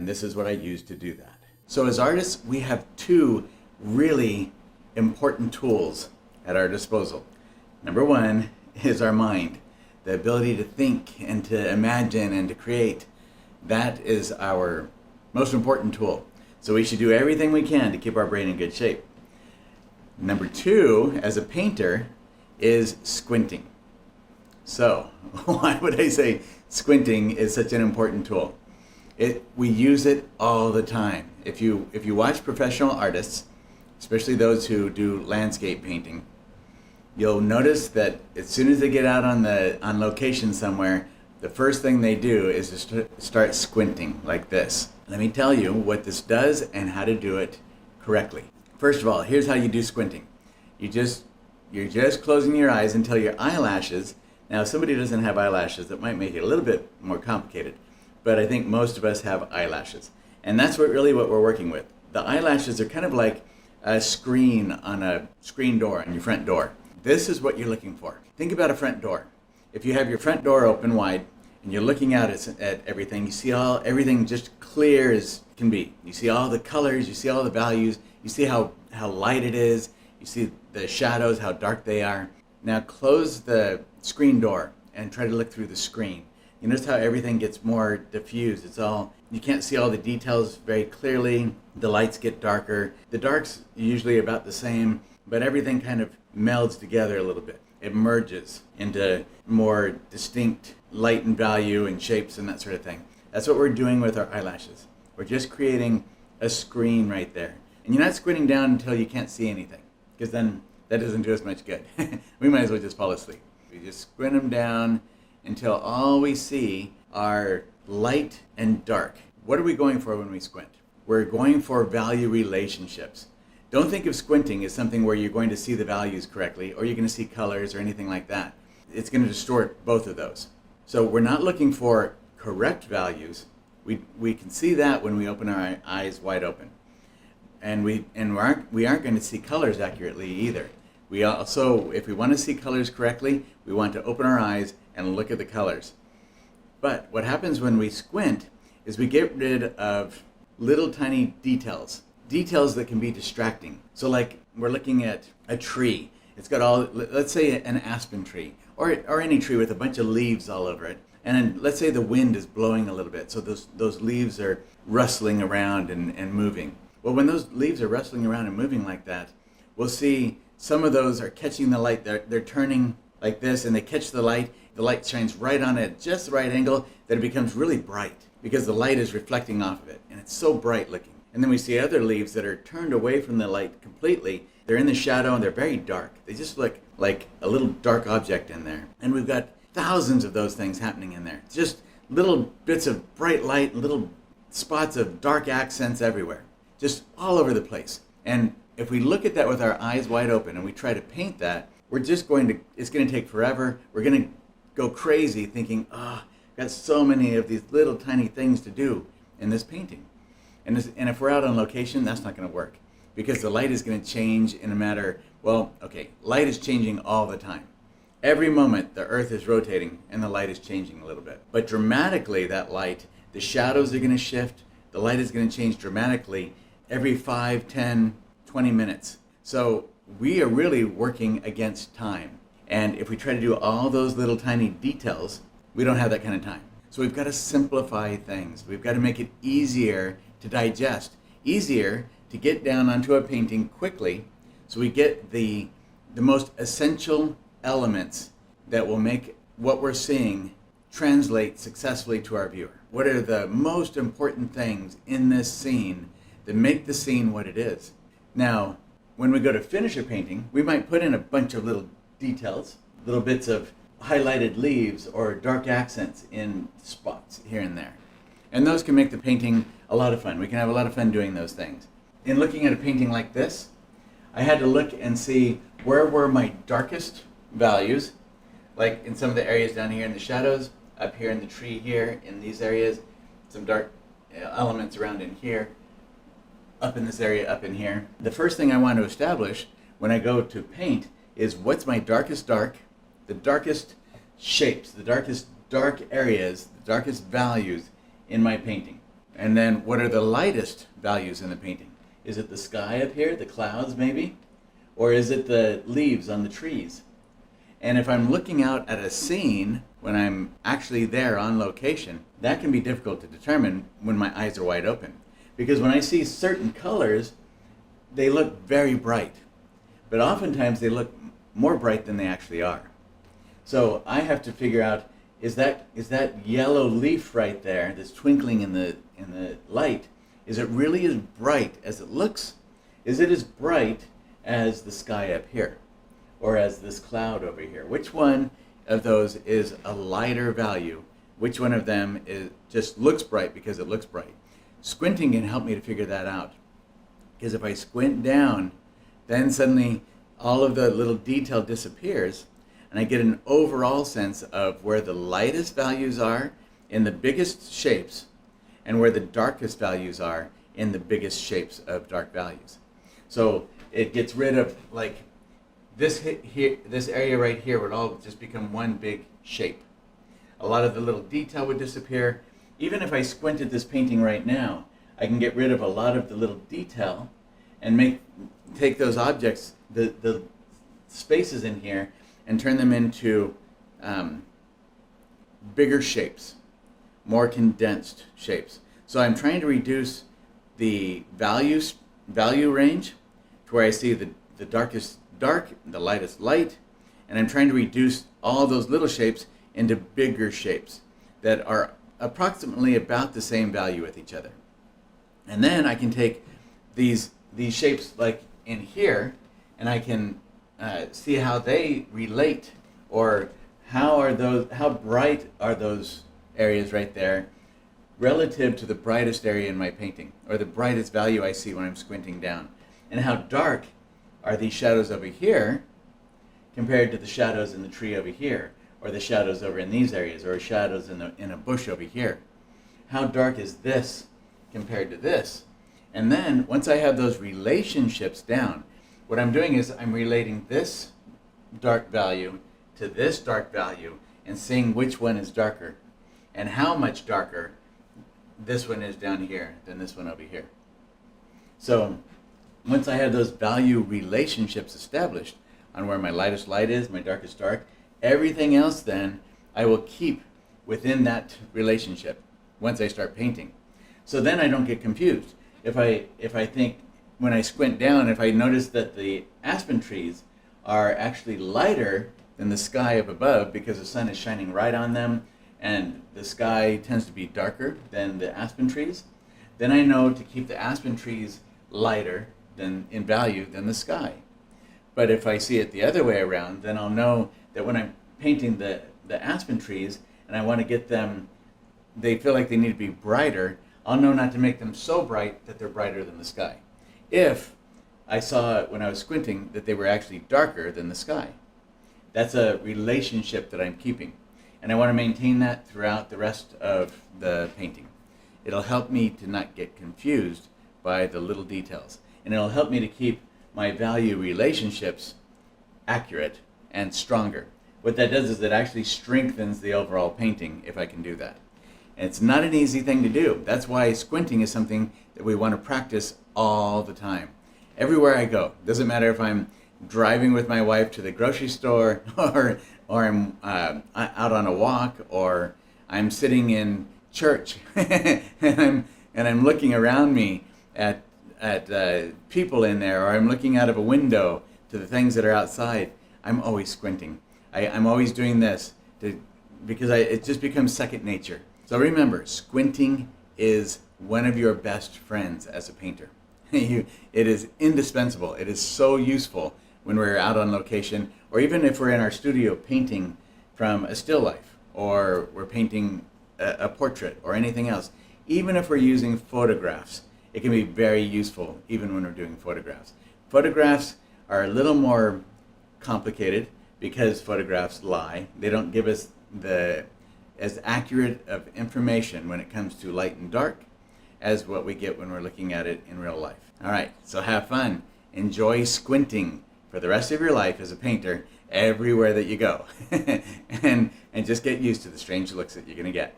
And this is what I use to do that. So as artists, we have two really important tools at our disposal. Number one is our mind, the ability to think and to imagine and to create. That is our most important tool. So we should do everything we can to keep our brain in good shape. Number two, as a painter, is squinting. So why would I say squinting is such an important tool? We use it all the time. If you watch professional artists, especially those who do landscape painting, you'll notice that as soon as they get out on location somewhere, the first thing they do is to start squinting like this. Let me tell you what this does and how to do it correctly. First of all, here's how you do squinting. You're just closing your eyes until your eyelashes. Now, if somebody doesn't have eyelashes, that might make it a little bit more complicated, but I think most of us have eyelashes. And that's really what we're working with. The eyelashes are kind of like a screen on a screen door on your front door. This is what you're looking for. Think about a front door. If you have your front door open wide and you're looking out at everything, you see everything just clear as can be. You see all the colors, you see all the values, you see how light it is, you see the shadows, how dark they are. Now close the screen door and try to look through the screen. You notice how everything gets more diffused. You can't see all the details very clearly. The lights get darker. The dark's usually about the same, but everything kind of melds together a little bit. It merges into more distinct light and value and shapes and that sort of thing. That's what we're doing with our eyelashes. We're just creating a screen right there. And you're not squinting down until you can't see anything, because then that doesn't do us much good. We might as well just fall asleep. We just squint them down until all we see are light and dark. What are we going for when we squint? We're going for value relationships. Don't think of squinting as something where you're going to see the values correctly or you're going to see colors or anything like that. It's going to distort both of those. So we're not looking for correct values. We can see that when we open our eyes wide open. And we aren't going to see colors accurately either. We also, if we want to see colors correctly, we want to open our eyes and look at the colors. But what happens when we squint is we get rid of little tiny details that can be distracting. So like we're looking at a tree. It's got let's say an aspen tree or any tree with a bunch of leaves all over it. And then let's say the wind is blowing a little bit. So those leaves are rustling around and moving. Well, when those leaves are rustling around and moving like that, we'll see some of those are catching the light. They're turning like this and they catch the light. The light shines right on it at just the right angle that it becomes really bright because the light is reflecting off of it. And it's so bright looking. And then we see other leaves that are turned away from the light completely. They're in the shadow and they're very dark. They just look like a little dark object in there. And we've got thousands of those things happening in there. Just little bits of bright light, little spots of dark accents everywhere. Just all over the place. And if we look at that with our eyes wide open and we try to paint that, it's going to take forever. We're going to go crazy thinking, I've got so many of these little tiny things to do in this painting. And if we're out on location, that's not going to work because the light is going to change in a matter, light is changing all the time. Every moment the earth is rotating and the light is changing a little bit. But dramatically that light, the shadows are going to shift, the light is going to change dramatically every 5, 10, 20 minutes. So we are really working against time. And if we try to do all those little tiny details, we don't have that kind of time. So we've got to simplify things. We've got to make it easier to digest, easier to get down onto a painting quickly so we get the most essential elements that will make what we're seeing translate successfully to our viewer. What are the most important things in this scene that make the scene what it is? Now, when we go to finish a painting, we might put in a bunch of little details, little bits of highlighted leaves or dark accents in spots here and there. And those can make the painting a lot of fun. We can have a lot of fun doing those things. In looking at a painting like this, I had to look and see where were my darkest values, like in some of the areas down here in the shadows, up here in the tree here, in these areas, some dark elements around in here, up in this area, up in here. The first thing I want to establish when I go to paint is what's my darkest dark, the darkest shapes, the darkest dark areas, the darkest values in my painting. And then what are the lightest values in the painting? Is it the sky up here, the clouds maybe? Or is it the leaves on the trees? And if I'm looking out at a scene when I'm actually there on location, that can be difficult to determine when my eyes are wide open. Because when I see certain colors, they look very bright. But oftentimes they look more bright than they actually are. So I have to figure out, is that yellow leaf right there that's twinkling in the light, is it really as bright as it looks? Is it as bright as the sky up here? Or as this cloud over here? Which one of those is a lighter value? Which one of them just looks bright because it looks bright? Squinting can help me to figure that out. Because if I squint down, then suddenly all of the little detail disappears, and I get an overall sense of where the lightest values are in the biggest shapes, and where the darkest values are in the biggest shapes of dark values. So it gets rid of, like, this area right here would all just become one big shape. A lot of the little detail would disappear. Even if I squinted this painting right now, I can get rid of a lot of the little detail and take those objects, the spaces in here, and turn them into bigger shapes, more condensed shapes. So I'm trying to reduce the value range to where I see the darkest dark, the lightest light, and I'm trying to reduce all those little shapes into bigger shapes that are approximately about the same value with each other. And then I can take these shapes like in here, and I can see how they relate, or how bright are those areas right there relative to the brightest area in my painting, or the brightest value I see when I'm squinting down, and how dark are these shadows over here compared to the shadows in the tree over here, or the shadows over in these areas, or shadows in a bush over here. How dark is this compared to this? And then once I have those relationships down, what I'm doing is I'm relating this dark value to this dark value and seeing which one is darker and how much darker this one is down here than this one over here. So once I have those value relationships established on where my lightest light is, my darkest dark, everything else then I will keep within that relationship once I start painting. So then I don't get confused. If I think, when I squint down, if I notice that the aspen trees are actually lighter than the sky up above because the sun is shining right on them and the sky tends to be darker than the aspen trees, then I know to keep the aspen trees lighter in value than the sky. But if I see it the other way around, then I'll know that when I'm painting the aspen trees and I want to get them, they feel like they need to be brighter, I'll know not to make them so bright that they're brighter than the sky. If I saw when I was squinting that they were actually darker than the sky. That's a relationship that I'm keeping. And I want to maintain that throughout the rest of the painting. It'll help me to not get confused by the little details. And it'll help me to keep my value relationships accurate and stronger. What that does is it actually strengthens the overall painting if I can do that. And it's not an easy thing to do. That's why squinting is something that we want to practice all the time. Everywhere I go. Doesn't matter if I'm driving with my wife to the grocery store, or I'm out on a walk, or I'm sitting in church and I'm looking around me at people in there, or I'm looking out of a window to the things that are outside. I'm always squinting. I'm always doing this because it just becomes second nature. So remember, squinting is one of your best friends as a painter. It is indispensable. It is so useful when we're out on location, or even if we're in our studio painting from a still life, or we're painting a portrait or anything else. Even if we're using photographs, it can be very useful even when we're doing photographs. Photographs are a little more complicated because photographs lie. They don't give us as accurate of information when it comes to light and dark as what we get when we're looking at it in real life. All right, so have fun. Enjoy squinting for the rest of your life as a painter everywhere that you go. and just get used to the strange looks that you're going to get.